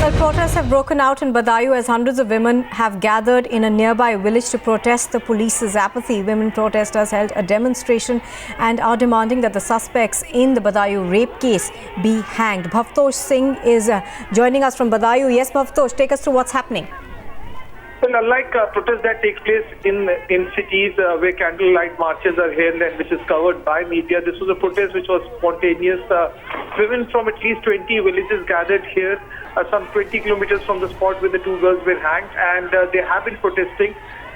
Well, protests have broken out in Badayu as hundreds of women have gathered in a nearby village to protest the police's apathy. Women protesters held a demonstration and are demanding that the suspects in the Badayu rape case be hanged. Bhavtosh Singh is joining us from Badayu. Yes, Bhavtosh, take us through what's happening. Well, unlike protests that take place in cities where candlelight marches are held and which is covered by media, this was a protest which was spontaneous. Women from at least 20 villages gathered here, some 20 kilometers from the spot where the two girls were hanged, and they have been protesting.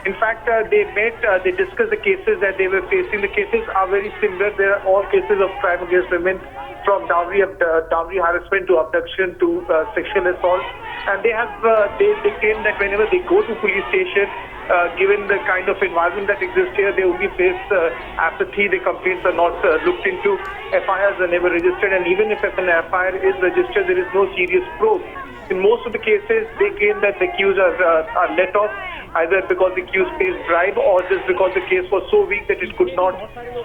In fact, they met, they discussed the cases that they were facing. The cases are very similar. They are all cases of crime against women, from dowry harassment to abduction to sexual assault. And they claim that whenever they go to police station, given the kind of environment that exists here, they only face apathy. The complaints are not looked into. FIRs are never registered, and even if an FIR is registered, there is no serious probe. In most of the cases, they claim that the accused are let off, either because the accused pays bribe or just because the case was so weak that it could not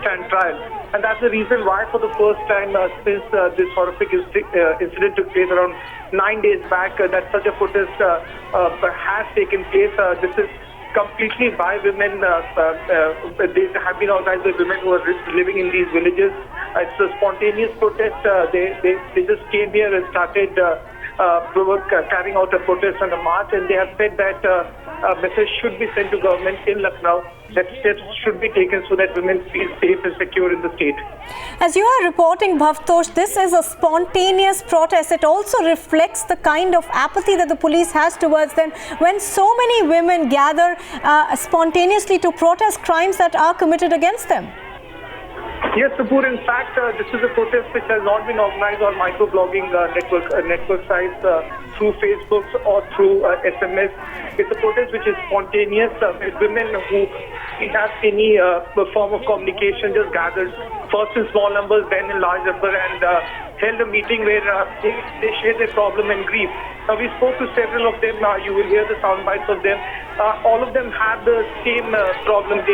stand trial. And that's the reason why, for the first time since this horrific incident took place around 9 days back, that such a protest has taken place. This is completely by women. They have been organized by women who are living in these villages. It's a spontaneous protest. They just came here and started carrying out a protest and a march, and they have said that a message should be sent to government in Lucknow that steps should be taken so that women feel safe and secure in the state. As you are reporting, Bhavtosh, this is a spontaneous protest. It also reflects the kind of apathy that the police has towards them when so many women gather spontaneously to protest crimes that are committed against them. Yes, Sapur. In fact, this is a protest which has not been organized on microblogging network sites, through Facebook or through SMS. It's a protest which is spontaneous. Women who have any form of communication just gathered, first in small numbers, then in large number, and held a meeting where they shared their problem and grief. Now, we spoke to several of them. You will hear the sound bites of them. All of them had the same problem.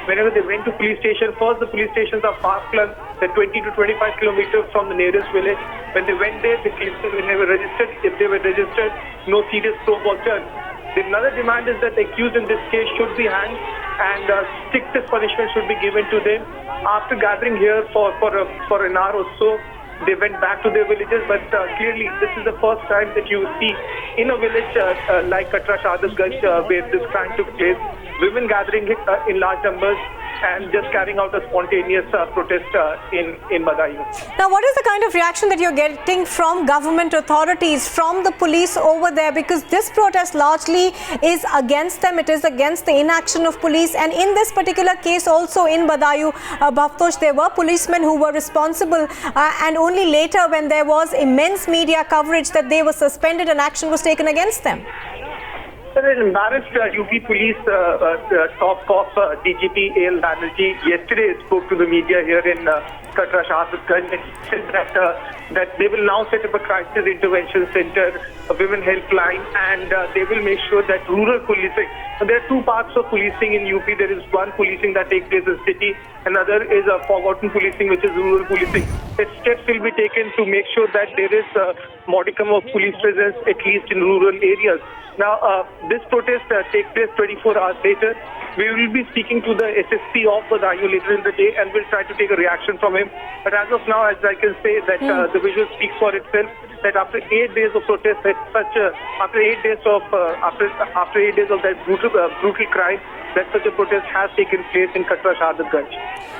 Whenever they went to police station, first the police stations are far-flung, they're 20 to 25 kilometers from the nearest village. When they went there, the cases were never registered. If they were registered, no serious probe was done. Another demand is that the accused in this case should be hanged, and strictest punishment should be given to them. After gathering here for an hour or so, they went back to their villages, but clearly this is the first time that you see in a village like Uttar Pradesh where this crime took place, women gathering in large numbers and just carrying out a spontaneous protest in Badayu. Now, what is the kind of reaction that you're getting from government authorities, from the police over there? Because this protest largely is against them. It is against the inaction of police. And in this particular case also in Badayu, Bhavtosh, there were policemen who were responsible and only later, when there was immense media coverage, that they were suspended and action was taken against them. An embarrassed UP police top cop DGP A.L. Banerjee yesterday spoke to the media here in Uttar Pradesh and said that they will now set up a crisis intervention center, a women helpline, and they will make sure that rural policing. There are two parts of policing in UP. There is one policing that takes place in city, another is a forgotten policing, which is rural policing. That steps will be taken to make sure that there is a modicum of police presence, at least in rural areas. Now, this protest takes place 24 hours later. We will be speaking to the SSP of Badayu later in the day, and we'll try to take a reaction from him. But as of now, as I can say, that the visual speaks for itself. That after 8 days of protest, after 8 days of that brutal crime, that such a protest has taken place in Uttar Pradesh.